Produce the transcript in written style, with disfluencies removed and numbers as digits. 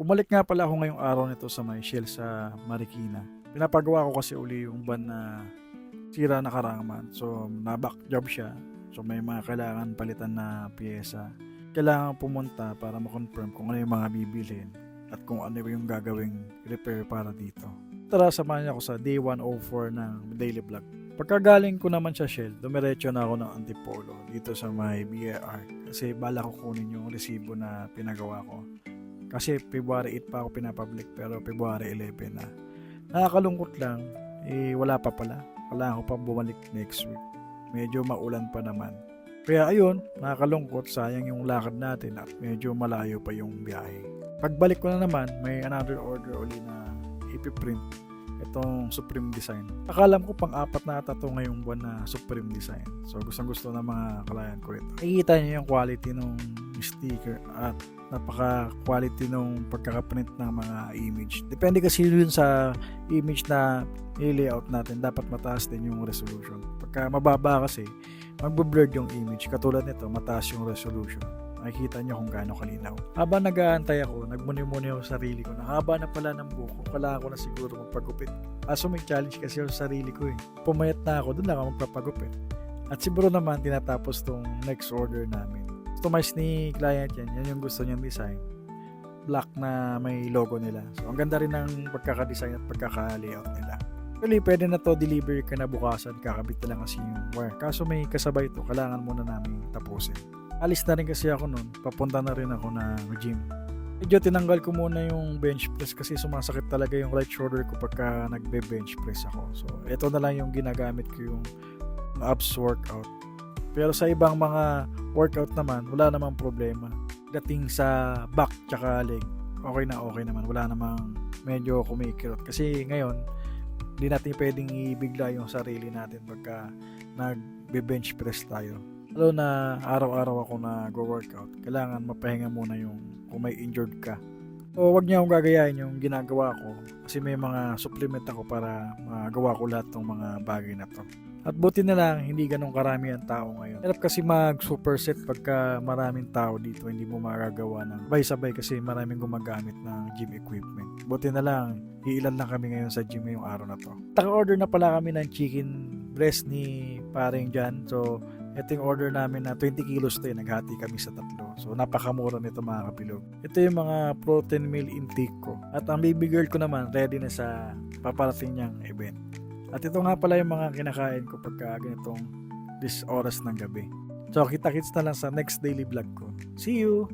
Bumalik nga pala ako ngayong araw nito sa may Shell sa Marikina. Pinapagawa ko kasi uli yung van na sira na karangaman. So, na-back job siya. So, may mga kailangan palitan na piyesa. Kailangan pumunta para ma-confirm kung ano yung mga bibilhin at kung ano yung gagawing repair para dito. Tara, samahan niyo ako sa day 104 ng daily vlog. Pagkagaling ko naman sa Shell, dumiretso na ako ng Antipolo dito sa may BAR kasi bala ko kunin yung resibo na pinagawa ko. Kasi February 8 pa ako pinapublic pero February 11 na. Nakakalungkot lang, wala pa pala. Kailangan ko pa bumalik next week. Medyo maulan pa naman. Kaya ayun, nakakalungkot, sayang yung lakad natin at medyo malayo pa yung biyahe. Pagbalik ko na naman, may another order uli na ipiprint. Itong Supreme Design. Akalam ko pang-apat na ata to ngayong buwan na Supreme Design. So gusto ng mga client ko ito. Nakikita niyo yung quality ng sticker at napaka-quality ng pagkakaprint ng mga image. Depende kasi yun sa image na i-layout natin. Dapat mataas din yung resolution. Pagka mababa kasi, magbe-blurred yung image. Katulad nito, mataas yung resolution. Makikita nyo kung gaano kalinaw. Habang nag-aantay ako, nagmuni-muni ako sa sarili ko na haba na pala ng buko. Kailangan ko na siguro magpagupit. Aso may challenge kasi ako sa sarili ko eh. Pumayat na ako, doon lang ako magpapagupit. At siguro naman tinatapos tong next order namin. Customize ni client yan yung gusto niyang design. Black na may logo nila. So ang ganda rin ng pagkaka-design at pagkaka-layout nila. Actually, pwede na to deliver ka na bukasan, kakabit na lang kasi yung wire. Kaso may kasabay ito, kailangan muna namin tapusin. Alis na rin kasi ako nun, papunta na rin ako na gym. Medyo tinanggal ko muna yung bench press kasi sumasakit talaga yung right shoulder ko pagka nagbe-bench press ako. So, ito na lang yung ginagamit ko yung abs workout. Pero sa ibang mga workout naman, wala namang problema. Dating sa back tsaka leg, okay naman. Wala namang medyo kumikirot. Kasi ngayon, hindi natin pwedeng ibigla yung sarili natin pagka nagbe-bench press tayo. Lalo na araw-araw ako nag-workout, kailangan mapahinga muna yung kung may injured ka. So, wag niyo akong gagayahin yung ginagawa ko kasi may mga supplement ako para magawa ko lahat ng mga bagay na to. At buti na lang, hindi ganun karami ang tao ngayon. Hirap kasi mag-superset pagka maraming tao dito, hindi mo magagawa ng sabay-sabay kasi maraming gumagamit ng gym equipment. Buti na lang, iilan lang kami ngayon sa gym ngayong araw na to. Taka-order na pala kami ng chicken breast ni paring Jan. So, ito yung order namin na 20 kilos to, naghati kami sa tatlo. So, napakamura nito mga kapilog. Ito yung mga protein meal intake ko. At ang baby girl ko naman, ready na sa paparating niyang event. At ito nga pala yung mga kinakain ko pagka ganitong this oras ng gabi. So, kita-kits na lang sa next daily vlog ko. See you!